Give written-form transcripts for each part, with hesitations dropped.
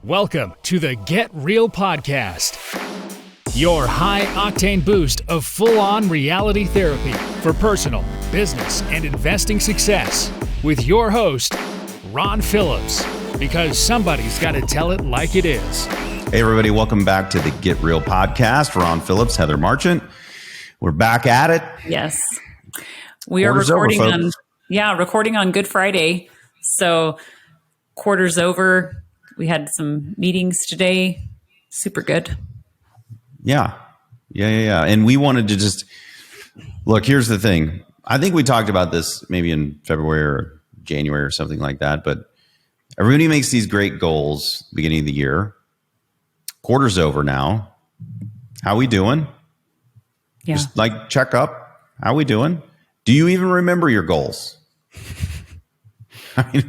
Welcome to the Get Real Podcast, your high-octane boost of full-on reality therapy for personal, business, and investing success with your host, Ron Phillips, because somebody's got to tell it like it is. Hey, everybody. Welcome back to the Get Real Podcast. Ron Phillips, Heather Marchant. We're back at it. Yes. We are recording recording on Good Friday. So quarter's over. We had some meetings today. Super good. Yeah. And we wanted to just look, here's the thing. I think we talked about this maybe in February or January or something like that, but everybody makes these great goals beginning of the year. Quarter's over now. How we doing? Yeah. Just like check up. How we doing? Do you even remember your goals? I mean,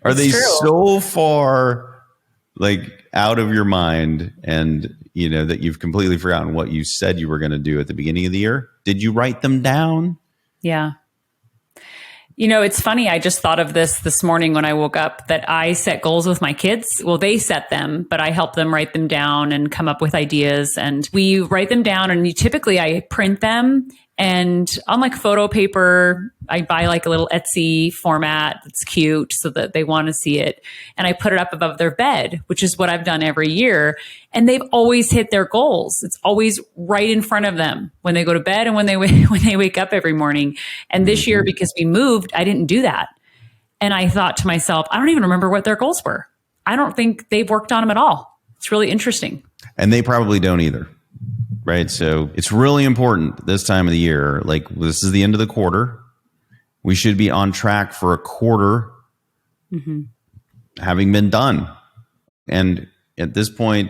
are they so far like out of your mind and you know that you've completely forgotten what you said you were going to do at the beginning of the year? Did you write them down? Yeah. You know, it's funny. I just thought of this morning when I woke up that I set goals with my kids. Well, they set them, but I help them write them down and come up with ideas. And we write them down and I print them. And on like photo paper, I buy like a little Etsy format that's cute so that they want to see it. And I put it up above their bed, which is what I've done every year. And they've always hit their goals. It's always right in front of them when they go to bed and when they wake up every morning. And this year, because we moved, I didn't do that. And I thought to myself, I don't even remember what their goals were. I don't think they've worked on them at all. It's really interesting. And they probably don't either. Right. So it's really important this time of the year. Like this is the end of the quarter. We should be on track for a quarter having been done. And at this point,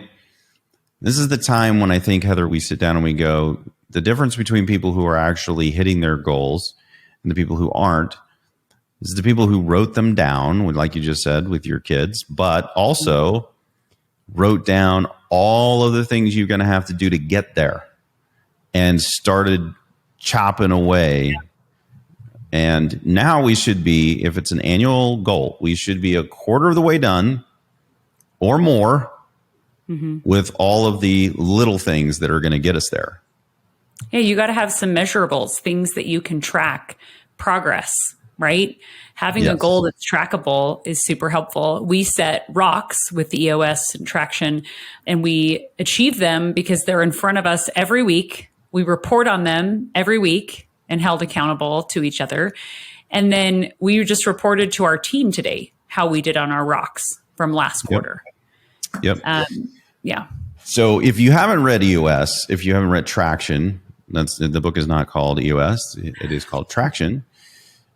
this is the time when I think, Heather, we sit down and we go, the difference between people who are actually hitting their goals and the people who aren't is the people who wrote them down, like you just said, with your kids, but also wrote down all of the things you're going to have to do to get there and started chopping away. And now we should be, if it's an annual goal, we should be a quarter of the way done or more with all of the little things that are going to get us there. Yeah, you got to have some measurables, things that you can track progress, right? Having a goal that's trackable is super helpful. We set rocks with the EOS and traction, and we achieve them because they're in front of us every week. We report on them every week and held accountable to each other. And then we just reported to our team today how we did on our rocks from last quarter. Yep. Yeah. So if you haven't read EOS, if you haven't read Traction, the book is not called EOS. It is called Traction.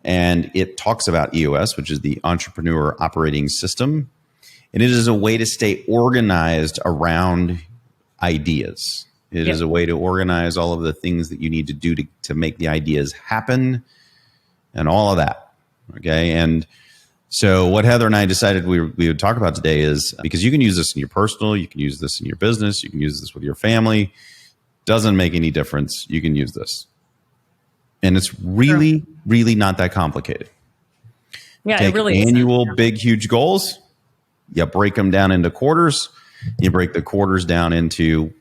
And it talks about EOS, which is the Entrepreneur Operating System. And it is a way to stay organized around ideas. It is a way to organize all of the things that you need to do to make the ideas happen and all of that. Okay. And so what Heather and I decided we would talk about today is, because you can use this in your personal, you can use this in your business, you can use this with your family. Doesn't make any difference. You can use this. And it's really, really not that complicated. Yeah, Take it really annual, isn't. big, huge goals. You break them down into quarters. You break the quarters down into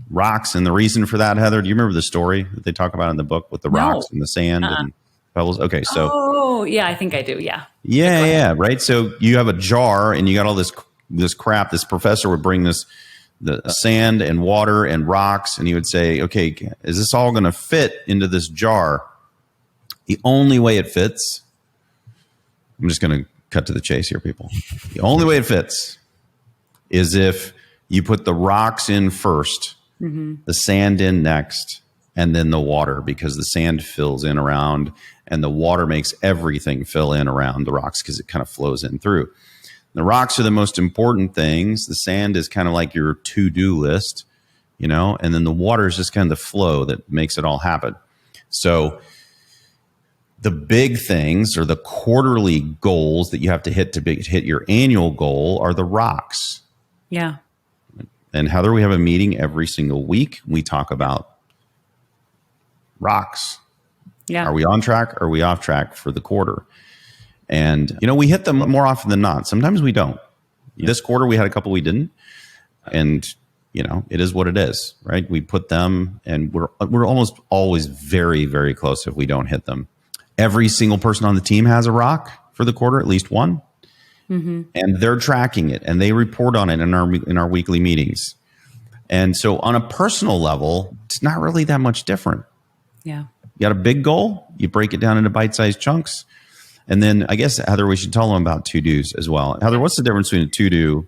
rocks. And the reason for that, Heather, do you remember the story that they talk about in the book with the rocks and the sand and pebbles? Okay, so. Oh, yeah, I think I do. Yeah. Yeah, right. So you have a jar and you got all this crap. This professor would bring the sand and water and rocks, and he would say, okay, is this all going to fit into this jar? The only way it fits, I'm just going to cut to the chase here, people. The only way it fits is if you put the rocks in first, the sand in next, and then the water, because the sand fills in around and the water makes everything fill in around the rocks because it kind of flows in through. The rocks are the most important things. The sand is kind of like your to-do list, you know, and then the water is just kind of the flow that makes it all happen. So the big things or the quarterly goals that you have to hit hit your annual goal are the rocks. Yeah. And Heather, we have a meeting every single week. We talk about rocks. Yeah. Are we on track? Or are we off track for the quarter? And, you know, we hit them more often than not. Sometimes we don't. This quarter, we had a couple we didn't. And, it is what it is, right? We put them and we're almost always very, very close if we don't hit them. Every single person on the team has a rock for the quarter, at least one. Mm-hmm. And they're tracking it and they report on it in our weekly meetings. And so on a personal level, it's not really that much different. Yeah. You got a big goal, you break it down into bite-sized chunks. And then I guess, Heather, we should tell them about to-dos as well. Heather, what's the difference between a to-do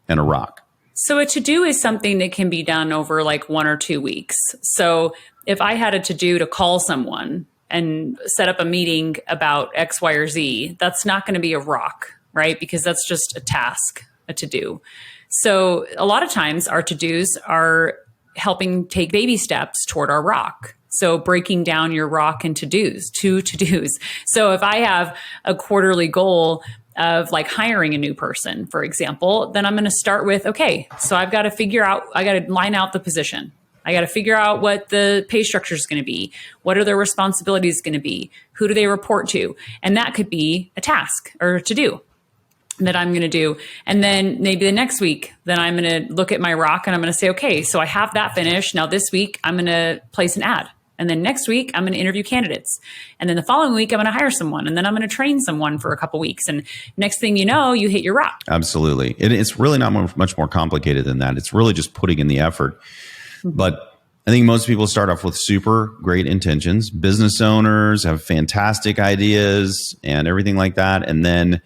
and a rock? So a to-do is something that can be done over like 1 or 2 weeks. So if I had a to-do to call someone and set up a meeting about X, Y, or Z, that's not going to be a rock, right? Because that's just a task, a to-do. So a lot of times our to-dos are helping take baby steps toward our rock. So breaking down your rock into to-dos. So if I have a quarterly goal of like hiring a new person, for example, then I'm going to start with, okay, so I've got to I got to line out the position. I got to figure out what the pay structure is going to be. What are their responsibilities going to be? Who do they report to? And that could be a task or a to-do that I'm going to do. And then maybe the next week, then I'm going to look at my rock and I'm going to say, okay, so I have that finished. Now this week I'm going to place an ad. And then next week I'm going to interview candidates. And then the following week I'm going to hire someone. And then I'm going to train someone for a couple weeks. And next thing you know, you hit your rock. Absolutely. It's really not much more complicated than that. It's really just putting in the effort. Mm-hmm. But I think most people start off with super great intentions. Business owners have fantastic ideas and everything like that. And then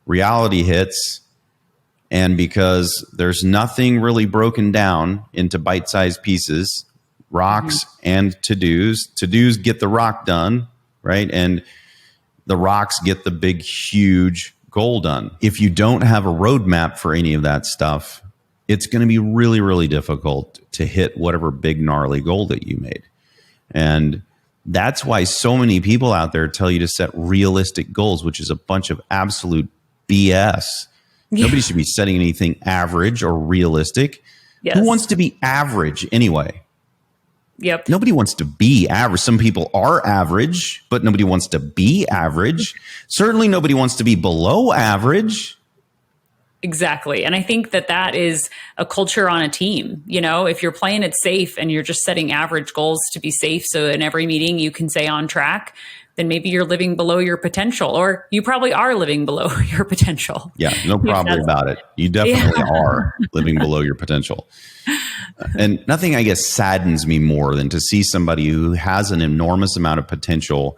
reality hits. And because there's nothing really broken down into bite-sized pieces, rocks and to-dos. To-dos get the rock done, right? And the rocks get the big, huge goal done. If you don't have a roadmap for any of that stuff, it's going to be really, really difficult to hit whatever big, gnarly goal that you made. And that's why so many people out there tell you to set realistic goals, which is a bunch of absolute BS. Yeah. Nobody should be setting anything average or realistic. Yes. Who wants to be average anyway? Yep. Nobody wants to be average. Some people are average, but nobody wants to be average. Certainly nobody wants to be below average. Exactly. And I think that is a culture on a team. If you're playing it safe and you're just setting average goals to be safe, so in every meeting you can stay on track, then maybe you're living below your potential, or you probably are living below your potential. Yeah, no problem about it. You definitely are living below your potential. And nothing, I guess, saddens me more than to see somebody who has an enormous amount of potential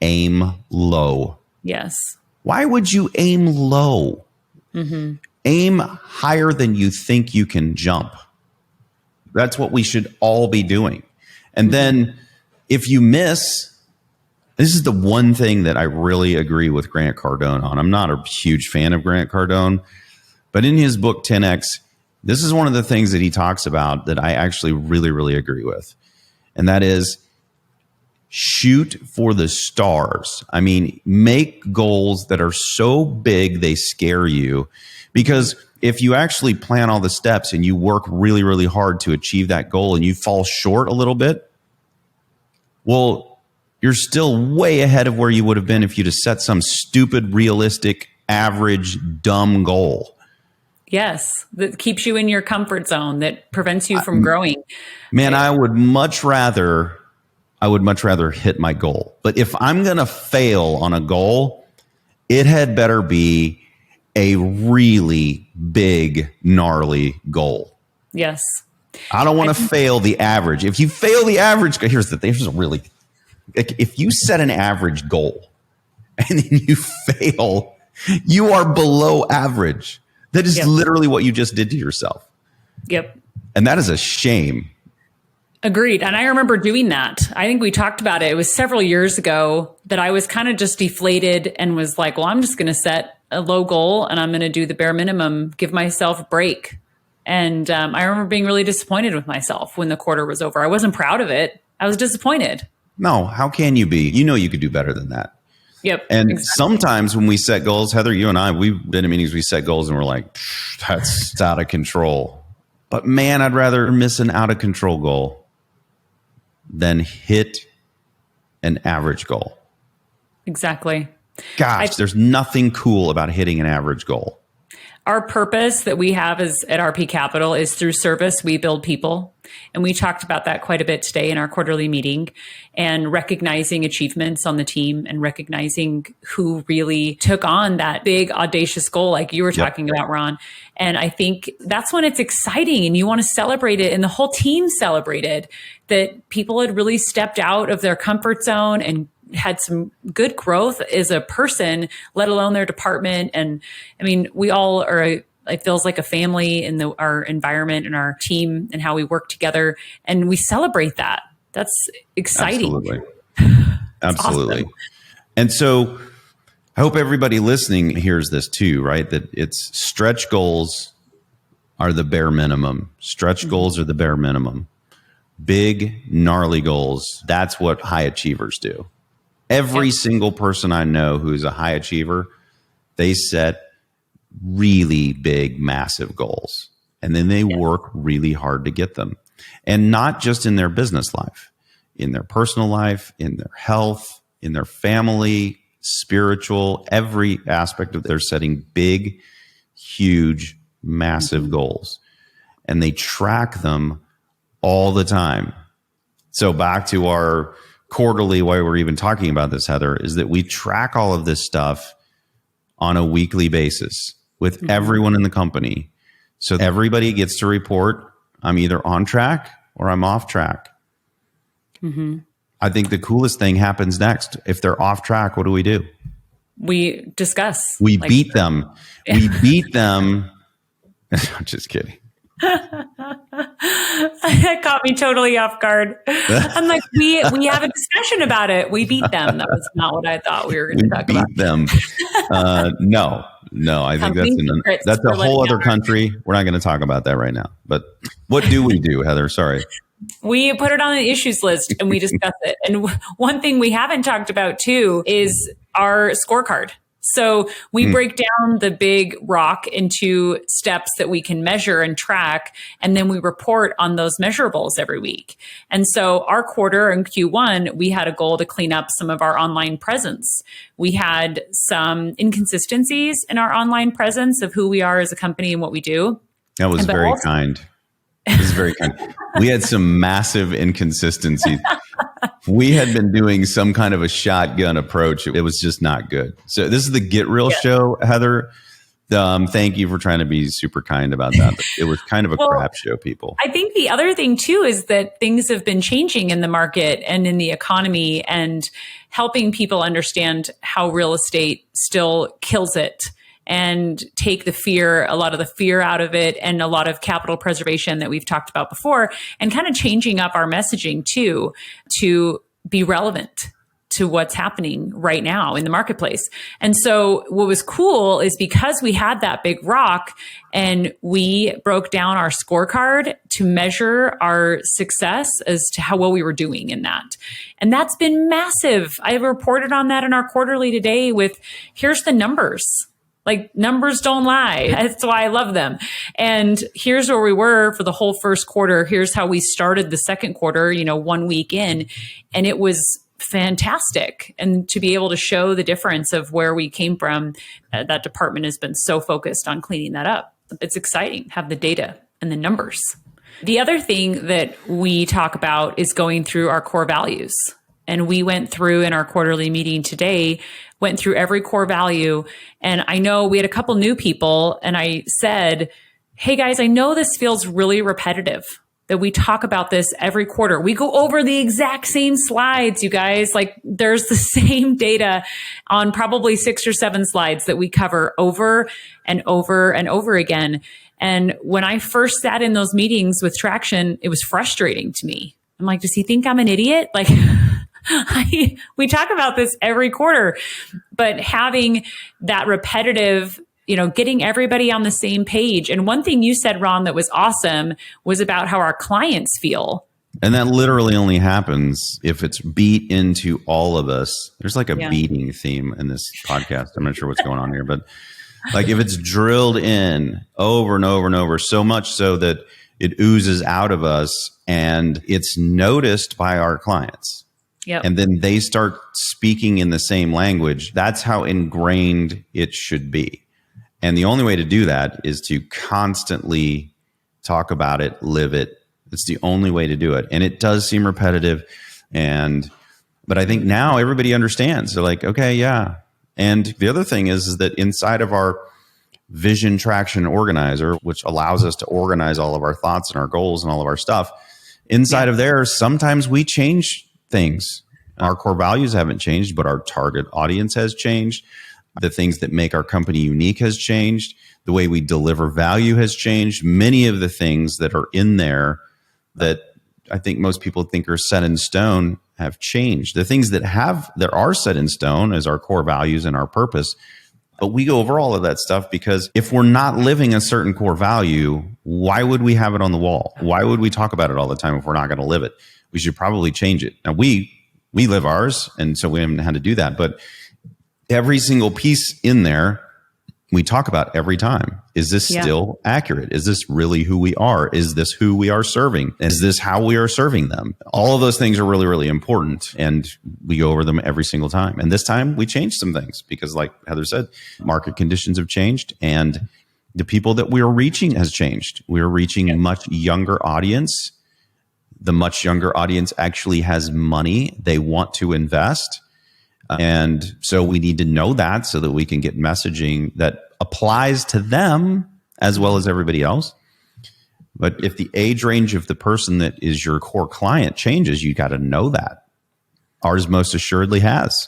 aim low. Yes. Why would you aim low? Mm-hmm. Aim higher than you think you can jump. That's what we should all be doing. And then if you miss, this is the one thing that I really agree with Grant Cardone on. I'm not a huge fan of Grant Cardone, but in his book 10X, this is one of the things that he talks about that I actually really, really agree with. And that is shoot for the stars. I mean, make goals that are so big they scare you. Because if you actually plan all the steps and you work really, really hard to achieve that goal and you fall short a little bit, well, you're still way ahead of where you would have been if you'd have set some stupid, realistic, average, dumb goal. Yes, that keeps you in your comfort zone, that prevents you from growing. Man, I would much rather hit my goal. But if I'm going to fail on a goal, it had better be a really big, gnarly goal. Yes. I don't want to fail the average. If you fail the average, here's a really, if you set an average goal and then you fail, you are below average. That is literally what you just did to yourself. Yep. And that is a shame. Agreed. And I remember doing that. I think we talked about it. It was several years ago that I was kind of just deflated and was like, well, I'm just going to set a low goal and I'm going to do the bare minimum, give myself a break. And I remember being really disappointed with myself when the quarter was over. I wasn't proud of it. I was disappointed. No, how can you be? You know you could do better than that. Yep. And sometimes when we set goals, Heather, you and I, we've been in meetings, we set goals and we're like, that's out of control. But man, I'd rather miss an out of control goal than hit an average goal. Exactly. Gosh, there's nothing cool about hitting an average goal. Our purpose that we have is at RP Capital is through service, we build people. And we talked about that quite a bit today in our quarterly meeting, and recognizing achievements on the team and recognizing who really took on that big audacious goal like you were talking about, Ron. And I think that's when it's exciting and you want to celebrate it. And the whole team celebrated that people had really stepped out of their comfort zone and had some good growth as a person, let alone their department. And I mean, we all are, it feels like a family in our environment and our team and how we work together. And we celebrate that. That's exciting. Absolutely. Awesome. And so I hope everybody listening hears this too, right? That it's stretch goals are the bare minimum. Stretch goals are the bare minimum. Big, gnarly goals, that's what high achievers do. Every single person I know who's a high achiever, they set really big, massive goals. And then they work really hard to get them. And not just in their business life, in their personal life, in their health, in their family, spiritual, every aspect of their setting big, huge, massive goals. And they track them all the time. So back to our quarterly, why we're even talking about this, Heather, is that we track all of this stuff on a weekly basis with everyone in the company. So everybody gets to report, I'm either on track or I'm off track. I think the coolest thing happens next. If they're off track, what do? We discuss. We beat them. We beat them. I'm just kidding. That caught me totally off guard. I'm like, we have a discussion about it. We beat them. That was not what I thought we were going to talk about. Beat them. No, I think that's a whole other country. We're not going to talk about that right now. But what do we do, Heather? Sorry. We put it on the issues list and we discuss it. And one thing we haven't talked about too is our scorecard. So we break down the big rock into steps that we can measure and track, and then we report on those measurables every week. And so our quarter in Q1, we had a goal to clean up some of our online presence. We had some inconsistencies in our online presence of who we are as a company and what we do. That was very kind. It was very kind. We had some massive inconsistencies. We had been doing some kind of a shotgun approach. It was just not good. So this is the Get Real show, Heather. Thank you for trying to be super kind about that. But it was kind of a crap show, people. I think the other thing too is that things have been changing in the market and in the economy, and helping people understand how real estate still kills it and take a lot of the fear out of it, and a lot of capital preservation that we've talked about before, and kind of changing up our messaging too, to be relevant to what's happening right now in the marketplace. And so what was cool is because we had that big rock and we broke down our scorecard to measure our success as to how well we were doing in that. And that's been massive. I reported on that in our quarterly today with, here's the numbers. Like, numbers don't lie. That's why I love them. And here's where we were for the whole first quarter. Here's how we started the second quarter, 1 week in. And it was fantastic. And to be able to show the difference of where we came from, that department has been so focused on cleaning that up. It's exciting to have the data and the numbers. The other thing that we talk about is going through our core values. And we went through in our quarterly meeting today, went through every core value. And I know we had a couple new people, and I said, hey guys, I know this feels really repetitive that we talk about this every quarter. We go over the exact same slides, you guys. Like, there's the same data on probably 6 or 7 slides that we cover over and over and over again. And when I first sat in those meetings with Traction, it was frustrating to me. I'm like, does he think I'm an idiot? Like, we talk about this every quarter, but having that repetitive, getting everybody on the same page. And one thing you said, Ron, that was awesome was about how our clients feel. And that literally only happens if it's beat into all of us. There's like a beating theme in this podcast. I'm not sure what's going on here, but like if it's drilled in over and over and over, so much so that it oozes out of us and it's noticed by our clients. Yep. And then they start speaking in the same language. That's how ingrained it should be. And the only way to do that is to constantly talk about it, live it. It's the only way to do it. And it does seem repetitive. But I think now everybody understands. They're like, okay, yeah. And the other thing is that inside of our Vision Traction Organizer, which allows us to organize all of our thoughts and our goals and all of our stuff, inside of there, sometimes we change things. Our core values haven't changed, but our target audience has changed. The things that make our company unique has changed. The way we deliver value has changed. Many of the things that are in there that I think most people think are set in stone have changed. The things that are set in stone as our core values and our purpose. But we go over all of that stuff because if we're not living a certain core value, why would we have it on the wall? Why would we talk about it all the time if we're not going to live it? We should probably change it. Now, we live ours, and so we haven't had to do that. But every single piece in there, we talk about every time. Is this still accurate? Is this really who we are? Is this who we are serving? Is this how we are serving them? All of those things are really, really important. And we go over them every single time. And this time we changed some things because, like Heather said, market conditions have changed and the people that we are reaching has changed. We are reaching a much younger audience. The much younger audience actually has money. They want to invest. And so we need to know that so that we can get messaging that applies to them as well as everybody else. But if the age range of the person that is your core client changes, you got to know that. Ours most assuredly has.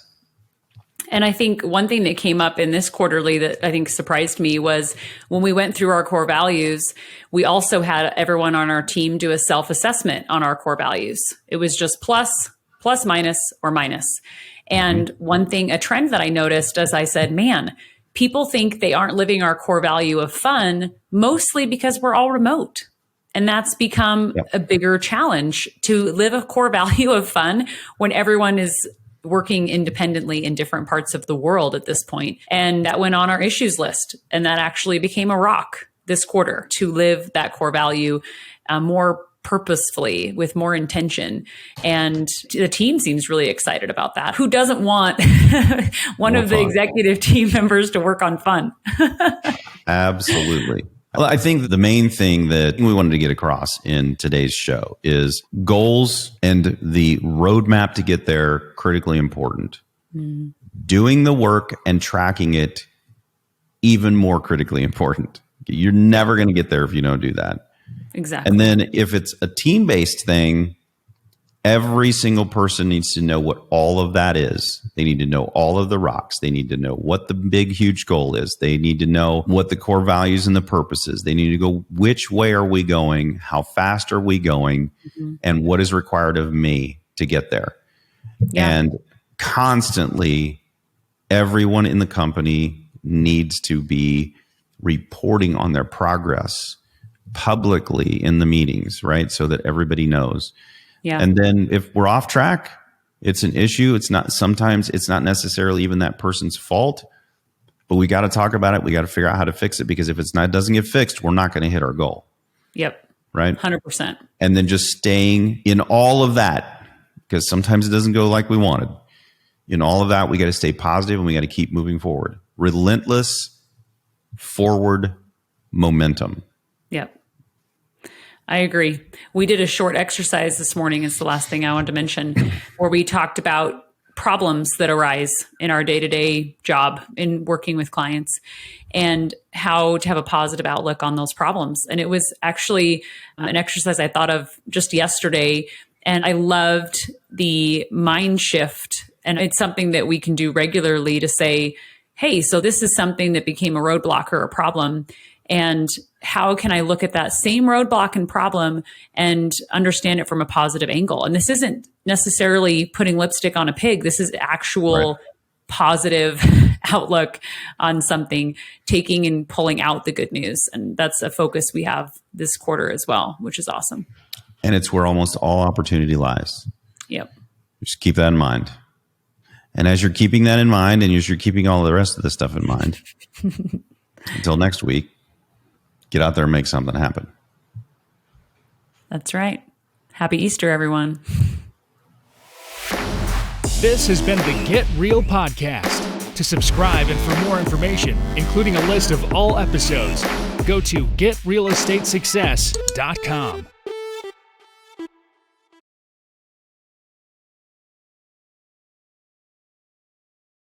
And I think one thing that came up in this quarterly that I think surprised me was when we went through our core values, we also had everyone on our team do a self-assessment on our core values. It was just plus, minus, or minus. And one thing, a trend that I noticed as I said, man, people think they aren't living our core value of fun, mostly because we're all remote. And that's become a bigger challenge to live a core value of fun when everyone is working independently in different parts of the world at this point. And that went on our issues list. And that actually became a rock this quarter to live that core value more purposefully with more intention. And the team seems really excited about that. Who doesn't want one of the executive team members to work on fun? Absolutely. Well, I think the main thing that we wanted to get across in today's show is goals and the roadmap to get there, critically important. Doing the work and tracking it, even more critically important. You're never going to get there if you don't do that. Exactly. And then if it's a team-based thing, every single person needs to know what all of that is. They need to know all of the rocks. They need to know what the big, huge goal is. They need to know what the core values and the purpose is. They need to go, which way are we going? How fast are we going? And what is required of me to get there? And constantly, everyone in the company needs to be reporting on their progress publicly in the meetings, right? So that everybody knows. And then if we're off track, it's an issue. Sometimes it's not necessarily even that person's fault, but we got to talk about it. We got to figure out how to fix it, because if it doesn't get fixed, we're not going to hit our goal. Right. 100%. And then just staying in all of that, because sometimes it doesn't go like we wanted. In all of that, we got to stay positive and we got to keep moving forward. Relentless forward momentum. I agree. We did a short exercise this morning. It's the last thing I wanted to mention, where we talked about problems that arise in our day-to-day job in working with clients and how to have a positive outlook on those problems. And it was actually an exercise I thought of just yesterday. And I loved the mind shift. And it's something that we can do regularly to say, hey, so this is something that became a roadblock or a problem. And how can I look at that same roadblock and problem and understand it from a positive angle? And this isn't necessarily putting lipstick on a pig. This is actual positive outlook on something, taking and pulling out the good news. And that's a focus we have this quarter as well, which is awesome. And it's where almost all opportunity lies. Just keep that in mind. And as you're keeping that in mind, and as you're keeping all the rest of the stuff in mind, until next week, get out there and make something happen. That's right. Happy Easter, everyone. This has been the Get Real Podcast. To subscribe and for more information, including a list of all episodes, go to getrealestatesuccess.com.